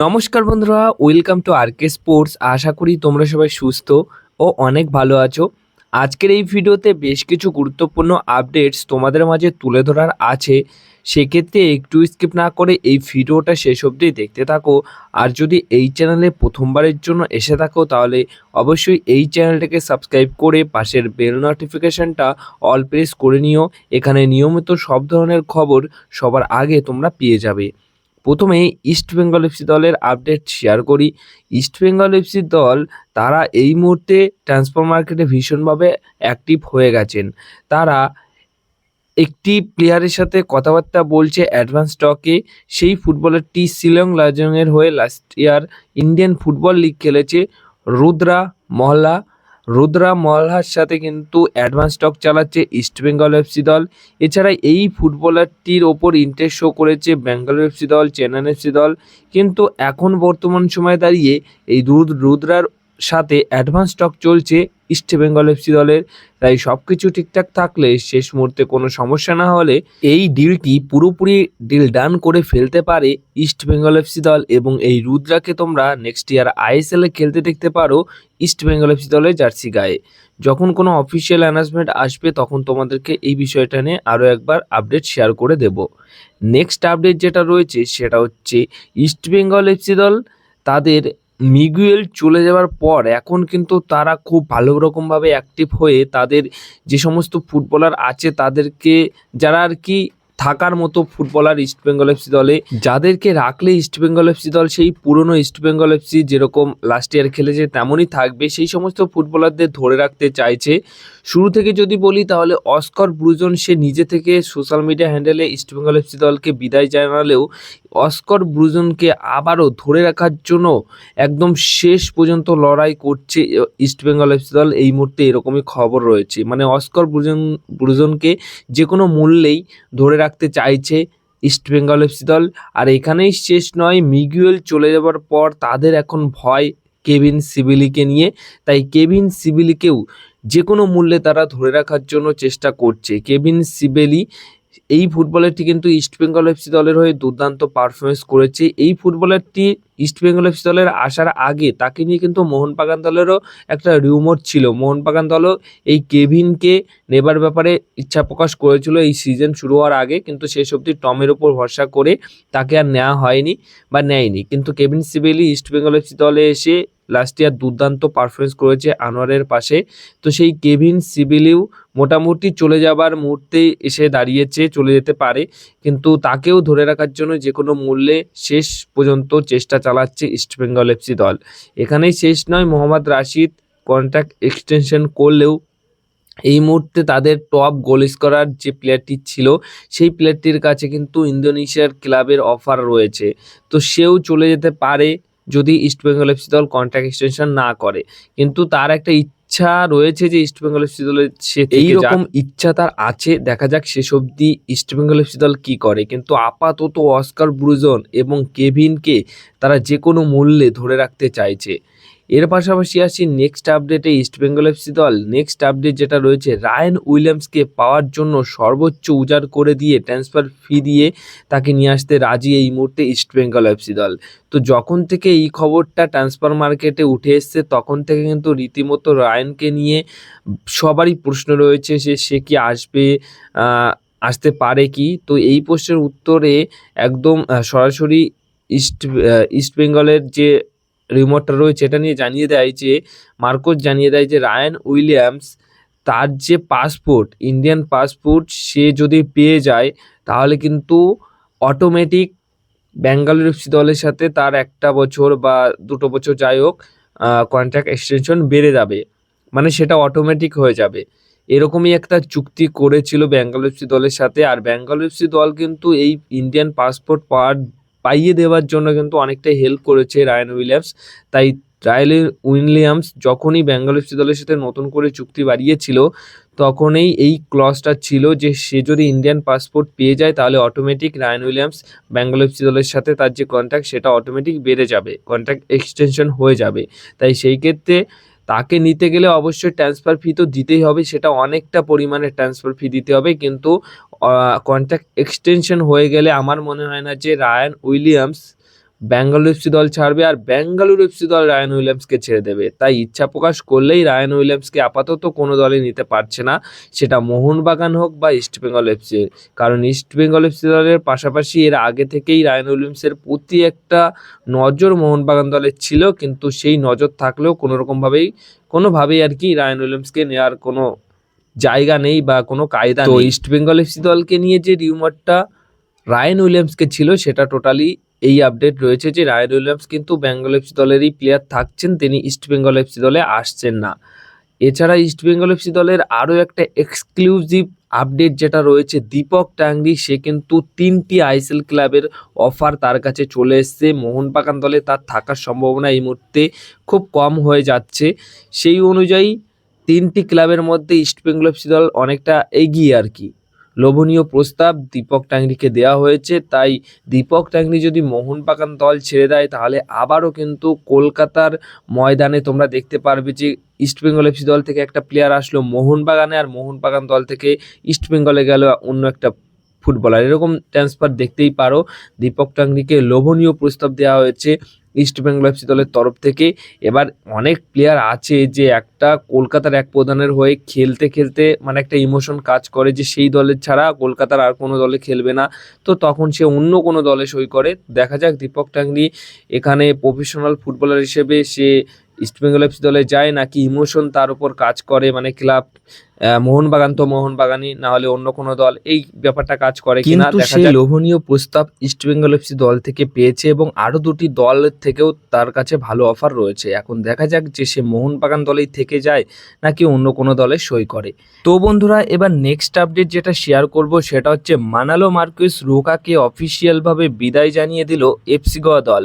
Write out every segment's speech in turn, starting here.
নমস্কার বন্ধুরা, welcome to আরকে sports. আশা করি তোমরা সবাই সুস্থ ও অনেক ভালো আছো। আজকের এই ভিডিওতে বেশ কিছু গুরুত্বপূর্ণ আপডেটস তোমাদের মাঝে তুলে ধরার আছে। সেক্ষেত্রে একটু স্কিপ না করে এই ভিডিওটা শেষ অবধি দেখতে থাকো। আর যদি এই চ্যানেলে প্রথমবারের জন্য এসে থাকো তাহলে অবশ্যই এই চ্যানেলটাকে সাবস্ক্রাইব করে পাশের বেল নোটিফিকেশনটা অল প্রেস করে নিও। এখানে নিয়মিত সব ধরনের খবর সবার আগে তোমরা পেয়ে যাবে। প্রথমে ইস্টবেঙ্গল এফসি দলের আপডেট শেয়ার করি। ইস্টবেঙ্গল এফসি দল তারা এই মুহূর্তে ট্রান্সফার মার্কেটে ভীষণভাবে অ্যাক্টিভ হয়ে গেছেন। তারা একটি প্লেয়ারের সাথে কথাবার্তা বলছে অ্যাডভান্স স্টকে। সেই ফুটবলারটি শিলং লাজংয়ের হয়ে last year Indian football league খেলেছে। রুদ্রা মহলা রুদ্রা মহলার সাথে কিন্তু অ্যাডভান্স স্টক চালাচ্ছে ইস্টবেঙ্গল এফসি দল। এছাড়া এই ফুটবলারটির ওপর ইন্টারেস্ট শো করেছে ব্যাঙ্গালোর এফসি দল, চেন্নাই এফসি দল। কিন্তু এখন বর্তমান সময়ে দাঁড়িয়ে এই রুদ্রার সাথে অ্যাডভান্স স্টক চলছে ইস্টবেঙ্গল এফসি দলের। তাই সব কিছু ঠিকঠাক থাকলে, শেষ মুহূর্তে কোনো সমস্যা না হলে এই ডিলটি পুরোপুরি ডিল ডান করে ফেলতে পারে ইস্টবেঙ্গল এফসি দল। এবং এই রুদ্রাকে তোমরা নেক্সট ইয়ার আইএসএলে খেলতে দেখতে পারো ইস্টবেঙ্গল এফসি দলের জার্সি গায়ে। যখন কোনো অফিসিয়াল অ্যানাউন্সমেন্ট আসবে তখন তোমাদেরকে এই বিষয়টা নিয়ে আরও একবার আপডেট শেয়ার করে দেব। নেক্সট আপডেট যেটা রয়েছে সেটা হচ্ছে ইস্টবেঙ্গল এফসি দল তাদের মিগুয়েল চলে যাওয়ার পর এখন কিন্তু তারা খুব ভালো রকমভাবে অ্যাক্টিভ হয়ে তাদের যে সমস্ত ফুটবলার আছে তাদেরকে, যারা আর কি থাকার মতো ফুটবলার ইস্টবেঙ্গল এফসি দলে, যাদেরকে রাখলে ইস্টবেঙ্গল এফসি দল সেই পুরনো ইস্টবেঙ্গল এফসি যেরকম লাস্ট ইয়ার খেলেছে তেমনই থাকবে, সেই সমস্ত ফুটবলারদের ধরে রাখতে চাইছে। শুরু থেকে যদি বলি তাহলে অস্কার ব্রুজন সে নিজে থেকে সোশ্যাল মিডিয়া হ্যান্ডেলে ইস্টবেঙ্গল এফসি দলকে বিদায় জানালেও অস্কার ব্রুজনকে আবারও ধরে রাখার জন্য একদম শেষ পর্যন্ত লড়াই করছে ইস্টবেঙ্গল এফসি দল। এই মুহূর্তে এরকমই খবর রয়েছে, মানে অস্কার ব্রুজনকে যে কোনো মূল্যেই ধরে রাখতে চাইছে ইস্টবেঙ্গল এফসি দল। আর এখানেই শেষ নয়, মিগুয়েল চলে যাওয়ার পর তাদের এখন ভয় কেভিন সিবিলিকে নিয়ে। তাই কেভিন সিবিলিকেও যে কোনো মূল্যে তারা ধরে রাখার জন্য চেষ্টা করছে। কেভিন সিবেলি এই ফুটবলারটি কিন্তু ইস্টবেঙ্গল এফসি দলের হয়ে দুর্দান্ত পারফরমেন্স করেছে। এই ফুটবলারটি ইস্টবেঙ্গল এফসি দলের আসার আগে তাকে নিয়ে কিন্তু মোহনবাগান দলেরও একটা রিউমার ছিল। মোহনবাগান দলও এই কেভিনকে নেবার ব্যাপারে ইচ্ছা প্রকাশ করেছিল এই সিজন শুরু হওয়ার আগে, কিন্তু শেষ অবধি টমের ওপর ভরসা করে তাকে আর নেওয়া হয়নি বা নেয়নি। কিন্তু কেভিন সিবেলি ইস্টবেঙ্গল এফসি দলে এসে লাস্ট ইয়ার দুর্দান্ত পারফরমেন্স করেছে আনোয়ারের পাশে। তো সেই কেভিন সিবিলিও মোটামুটি চলে যাবার মুহূর্তে এসে দাঁড়িয়েছে, চলে যেতে পারে, কিন্তু তাকেও ধরে রাখার জন্য যে কোনো মূল্যে শেষ পর্যন্ত চেষ্টা চালাচ্ছে ইস্টবেঙ্গল এফসি দল। এখানেই শেষ নয়, মোহাম্মদ রাশিদ কন্ট্রাক্ট এক্সটেনশন করলেও এই মুহূর্তে তাদের টপ গোল স্কোরার যে প্লেয়ারটি ছিল সেই প্লেয়ারটির কাছে কিন্তু ইন্দোনেশিয়ার ক্লাবের অফার রয়েছে। তো সেও চলে যেতে পারে যদি ইস্টবেঙ্গল এফসি দল কন্ট্রাক্ট এক্সটেনশন না করে। কিন্তু তার একটা ইচ্ছা রয়েছে যে ইস্টবেঙ্গল এফসি দলের সে এইরকম ইচ্ছা তার আছে। দেখা যাক শেষ অবধি ইস্টবেঙ্গল এফসি দল কী করে। কিন্তু আপাতত অস্কার ব্রুজন এবং কেভিনকে তারা যে কোনো মূল্যে ধরে রাখতে চাইছে। এর পাশাপাশি আসি নেক্সট আপডেটে ইস্টবেঙ্গল এফসি দল। নেক্সট আপডেট যেটা রয়েছে, রায়ান উইলিয়ামসকে পাওয়ার জন্য সর্বোচ্চ উজাড় করে দিয়ে ট্রান্সফার ফি দিয়ে তাকে নিয়ে আসতে রাজি এই মুহূর্তে ইস্টবেঙ্গল এফসি দল। তো যখন থেকে এই খবরটা ট্রান্সফার মার্কেটে উঠে এসছে তখন থেকে কিন্তু রীতিমতো রায়ানকে নিয়ে সবারই প্রশ্ন রয়েছে যে সে কি আসবে, আসতে পারে কি। তো এই প্রশ্নের উত্তরে একদম সরাসরি ইস্টবেঙ্গলের যে রিমোটটা রয়েছে এটা নিয়ে জানিয়ে দেয় যে মার্কোস জানিয়ে দেয় যে রায়ান উইলিয়ামস তার যে পাসপোর্ট, ইন্ডিয়ান পাসপোর্ট, সে যদি পেয়ে যায় তাহলে কিন্তু অটোমেটিক ব্যাঙ্গালোর এফসি দলের সাথে তার 1 বছর বা 2 বছর যাই হোক কন্ট্রাক্ট এক্সটেনশন বেড়ে যাবে, মানে সেটা অটোমেটিক হয়ে যাবে। এরকমই একটা চুক্তি করেছিল ব্যাঙ্গালোর এফসি দলের সাথে। আর ব্যাঙ্গালোর এফসি দল কিন্তু এই ইন্ডিয়ান পাসপোর্ট পাইয়ে দেওয়ার জন্য কিন্তু অনেকটাই হেল্প করেছে রায়ান উইলিয়ামস। তাই রায়ান উইলিয়ামস যখনই ব্যাঙ্গালোর এফসি দলের সাথে নতুন করে চুক্তি বাড়িয়েছিল তখনই এই ক্লজটা ছিল যে সে যদি ইন্ডিয়ান পাসপোর্ট পেয়ে যায় তাহলে automatic Ryan Williams Bangalore FC দলের সাথে তার যে কন্ট্রাক্ট সেটা অটোমেটিক বেড়ে যাবে, কন্ট্রাক্ট এক্সটেনশন হয়ে যাবে। তাই সেই ক্ষেত্রে তাকে নিতে গেলে অবশ্যই ট্রান্সফার ফি তো দিতেই হবে, সেটা অনেকটা পরিমাণে ট্রান্সফার ফি দিতে হবে। কিন্তু কন্ট্রাক্ট এক্সটেনশন হয়ে গেলে আমার মনে হয় না যে রায়ান উইলিয়ামস ব্যাঙ্গালোর এফসি দল ছাড়বে আর ব্যাঙ্গালোর এফসি দল রায়ান উইলিয়ামসকে ছেড়ে দেবে। তাই ইচ্ছা প্রকাশ করলেই রায়ান উইলিয়ামসকে আপাতত কোনো দলে নিতে পারছে না, সেটা মোহনবাগান হোক বা ইস্টবেঙ্গল এফসি। কারণ ইস্টবেঙ্গল এফসি দলের পাশাপাশি এর আগে থেকেই রায়ান উইলিয়ামসের প্রতি একটা নজর মোহনবাগান দলের ছিল, কিন্তু সেই নজর থাকলেও কোনোভাবেই আর কি রায়ান উইলিয়ামসকে নেওয়ার কোনো জায়গা নেই বা কোনো কায়দা নেই। তো ইস্টবেঙ্গল এফসি দলকে নিয়ে যে রিউমারটা রায়ান উইলিয়ামসকে ছিল সেটা টোটালি এই আপডেট রয়েছে যে রায়ান উইলিয়ামস কিন্তু বেঙ্গল এফসি দলেরই প্লেয়ার থাকছেন, তিনি ইস্টবেঙ্গল এফসি দলে আসছেন না। এছাড়া ইস্টবেঙ্গল এফসি দলের আরও একটা এক্সক্লুসিভ আপডেট যেটা রয়েছে, দীপক টাংরি সে কিন্তু 3টি আইএসএল ক্লাবের অফার তার কাছে চলে এসছে। মোহনবাগান দলে তার থাকার সম্ভাবনা এই মুহূর্তে খুব কম হয়ে যাচ্ছে। সেই অনুযায়ী 3টি ক্লাবের মধ্যে ইস্টবেঙ্গল এফসি দল অনেকটা এগিয়ে আর কি। লোভনীয় প্রস্তাব দীপক টাংরিকে দেওয়া হয়েছে, তাই দীপক টাংরি যদি মোহনবাগান দল ছেড়ে দেয় তাহলে আবারও কিন্তু কলকাতার ময়দানে তোমরা দেখতে পারবে যে ইস্টবেঙ্গল এফসি দল থেকে একটা প্লেয়ার আসলো মোহনবাগানে, আর মোহনবাগান দল থেকে ইস্টবেঙ্গলে গেল অন্য একটা ফুটবলার। এরকম ট্রান্সফার দেখতেই পারো। দীপক টাংরিকে লোভনীয় প্রস্তাব দেওয়া হয়েছে ইস্টবেঙ্গল এফসি দলের তরফ থেকে। এবার অনেক প্লেয়ার আছে যে একটা কলকাতার এক প্রধানের হয়ে খেলতে খেলতে মানে একটা ইমোশন কাজ করে যে সেই দলের ছাড়া কলকাতার আর কোনো দলে খেলবে না, তো তখন সে অন্য কোনো দলে সই করে। দেখা যাক দীপক টাংরি এখানে প্রফেশনাল ফুটবলার হিসেবে সে ইস্টবেঙ্গল এফসি দলে যায় নাকি ইমোশন তার উপর কাজ করে, মানে ক্লাব মোহনবাগান তো মোহনবাগানই, না হলে অন্য কোনো দল, এই ব্যাপারটা কাজ করে কিনা দেখা যায়। লোভনীয় প্রস্তাব ইস্টবেঙ্গল এফসি দল থেকে পেয়েছে এবং আরও 2টি দলের থেকেও তার কাছে ভালো অফার রয়েছে। এখন দেখা যাক যে সে মোহনবাগান দলেই থেকে যায় নাকি অন্য কোনো দলে সই করে। তো বন্ধুরা, এবার নেক্সট আপডেট যেটা শেয়ার করব সেটা হচ্ছে মানালো মার্কুয়েস রোকাকে অফিসিয়ালভাবে বিদায় জানিয়ে দিল এফসি গোয়া দল।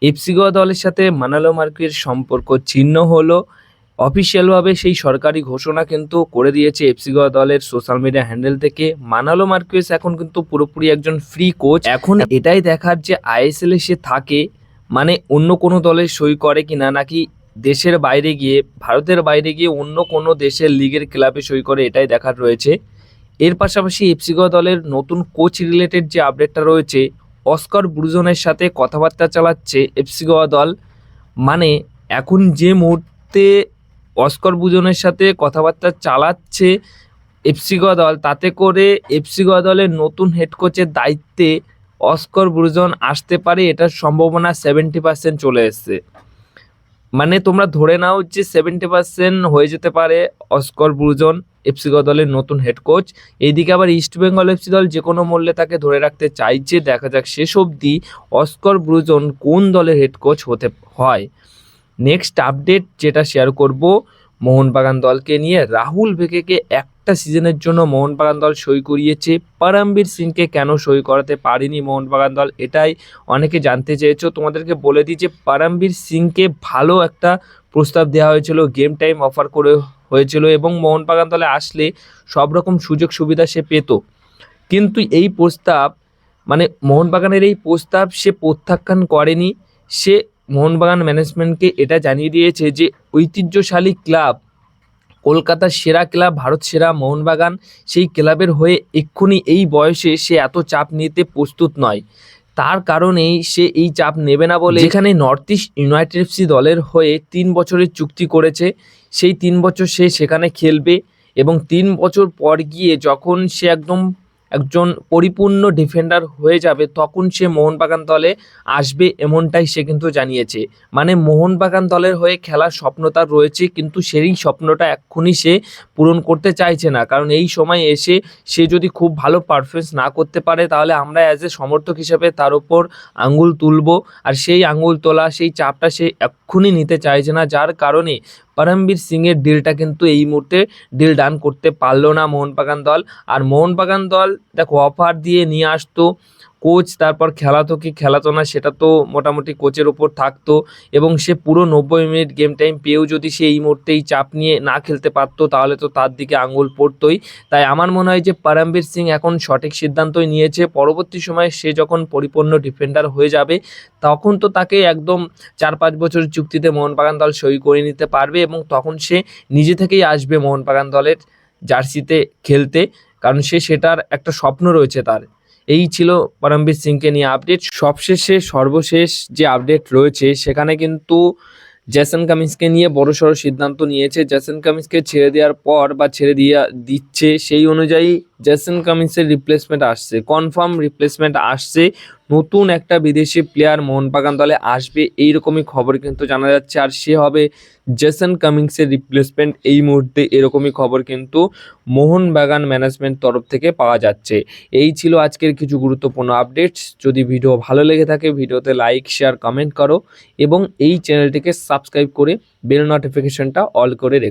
এফসি গোয়া দলের সাথে মানালো মার্কুয়েস সম্পর্ক ছিন্ন হলো। অফিসিয়ালভাবে সেই সরকারি ঘোষণা কিন্তু করে দিয়েছে এফসি গোয়া দলের সোশ্যাল মিডিয়া হ্যান্ডেল থেকে। মানালো মার্কুয়েস এখন কিন্তু পুরোপুরি একজন ফ্রি কোচ। এখন এটাই দেখার যে আইএসএল এ সে থাকে, মানে অন্য কোনো দলে সই করে কিনা, নাকি দেশের বাইরে গিয়ে ভারতের বাইরে গিয়ে অন্য কোনো দেশের লিগের ক্লাবে সই করে, এটাই দেখার রয়েছে। এর পাশাপাশি এফসি গোয়া দলের নতুন কোচ রিলেটেড যে আপডেটটা রয়েছে, অস্কার ব্রুজনের সাথে কথাবার্তা চালাচ্ছে এফসি গোয়া দল। মানে এখন যে মুহূর্তে অস্কার ব্রুজনের সাথে কথাবার্তা চালাচ্ছে এফসি গোয়া দল, তাতে করে এফসি গোয়া দলের নতুন হেড কোচের দায়িত্বে অস্কার ব্রুজন আসতে পারে, এটার সম্ভাবনা 70% চলে এসছে। মানে তোমরা ধরে নাও যে 70% হয়ে যেতে পারে অস্কার ব্রুজন এফসি গোয়া দলের নতুন হেড কোচ। এইদিকে আবার ইস্টবেঙ্গল এফসি দল যে কোনো মূল্যে তাকে ধরে রাখতে চাইছে। দেখা যাক শেষ অবধি অস্কার ব্রুজন কোন দলের হেড কোচ হতে হয়। নেক্সট আপডেট যেটা শেয়ার করব মোহনবাগান দলকে নিয়ে, রাহুল ভেকেকে একটা সিজনের জন্য মোহনবাগান দল সই করিয়েছে। পরমবীর সিংকে কেন সই করাতে পারেনি মোহনবাগান দল, এটাই অনেকে জানতে চেয়েছো। তোমাদেরকে বলে দিই যে পরমবীর সিংকে ভালো একটা প্রস্তাব দেওয়া হয়েছিল, গেম টাইম অফার করে হয়েছিল এবং মোহনবাগান দলে আসলে সব রকম সুযোগ সুবিধা সে পেত। কিন্তু এই প্রস্তাব মানে মোহনবাগানের এই প্রস্তাব সে প্রত্যাখ্যান করেনি। সে মোহনবাগান ম্যানেজমেন্টকে এটা জানিয়ে দিয়েছে যে ঐতিহ্যশালী ক্লাব, কলকাতার সেরা ক্লাব, ভারত সেরা মোহনবাগান, সেই ক্লাবের হয়ে এক্ষুনি এই বয়সে সে এত চাপ নিতে প্রস্তুত নয়। তার কারণেই সে এই চাপ নেবে না বলে যেখানে নর্থ ইস্ট ইউনাইটেড এফসি দলের হয়ে 3 বছরের চুক্তি করেছে, সেই 3 বছর সে সেখানে খেলবে এবং 3 বছর পর গিয়ে যখন সে একজন পরিপূর্ণ ডিফেন্ডার হয়ে যাবে তখন সে মোহনবাগান দলে আসবে, এমনটাই সে কিন্তু জানিয়েছে। মানে মোহনবাগান দলের হয়ে খেলার স্বপ্ন তার রয়েছে, কিন্তু সেই স্বপ্নটা এক্ষুনি সে পূরণ করতে চাইছে না। কারণ এই সময় এসে সে যদি খুব ভালো পারফরমেন্স না করতে পারে তাহলে আমরা অ্যাজ এ সমর্থক হিসেবে তার উপর আঙুল তুলব, আর সেই আঙুল তোলা সেই চাপটা সে এক্ষুনি নিতে চাইছে না। যার কারণে পরমবীর সিংয়ের ডিলটা কিন্তু এই মুহূর্তে ডিল ডান করতে পারলো না মোহনবাগান দল। আর মোহনবাগান দল দেখো অফার দিয়ে নিয়ে আসতো কোচ, তারপর খেলাতো কি খেলাতো না সেটা তো মোটামুটি কোচের ওপর থাকতো, এবং সে পুরো 90 মিনিট গেম টাইম পেয়েও যদি সে এই মুহূর্তেই চাপ নিয়ে না খেলতে পারতো তাহলে তো তার দিকে আঙুল পড়তোই। তাই আমার মনে হয় যে পরমবীর সিং এখন সঠিক সিদ্ধান্তই নিয়েছে। পরবর্তী সময়ে সে যখন পরিপূর্ণ ডিফেন্ডার হয়ে যাবে তখন তো তাকে একদম 4-5 বছরের চুক্তিতে মোহনবাগান দল সই করে নিতে পারবে এবং তখন সে নিজে থেকেই আসবে মোহনবাগান দলের জার্সিতে খেলতে, কারণ সেটার একটা স্বপ্ন রয়েছে তার। এই ছিল পরমবীর সিংকে নিয়ে আপডেট। সর্বশেষ যে আপডেট রয়েছে সেখানে কিন্তু জেসন কামিন্সকে নিয়ে বড়সড় সিদ্ধান্ত নিয়েছে। জেসন কামিন্সকে ছেড়ে দেওয়ার পর বা ছেড়ে দিচ্ছে সেই অনুযায়ী জেসন কামিন্সের রিপ্লেসমেন্ট আসছে, কনফার্ম রিপ্লেসমেন্ট আসছে। নতুন একটা বিদেশি প্লেয়ার মোহনবাগান দলে আসবে এইরকমই খবর কিন্তু জানা যাচ্ছে, আর সে হবে জেসন কামিন্সের রিপ্লেসমেন্ট। এই মুহূর্তে এরকমই খবর কিন্তু মোহনবাগান ম্যানেজমেন্ট তরফ থেকে পাওয়া যাচ্ছে। এই ছিল আজকের কিছু গুরুত্বপূর্ণ আপডেটস। যদি ভিডিও ভালো লেগে থাকে ভিডিওতে লাইক, শেয়ার, কমেন্ট করো এবং এই চ্যানেলটিকে সাবস্ক্রাইব করে বেল নোটিফিকেশনটা অল করে রেখো।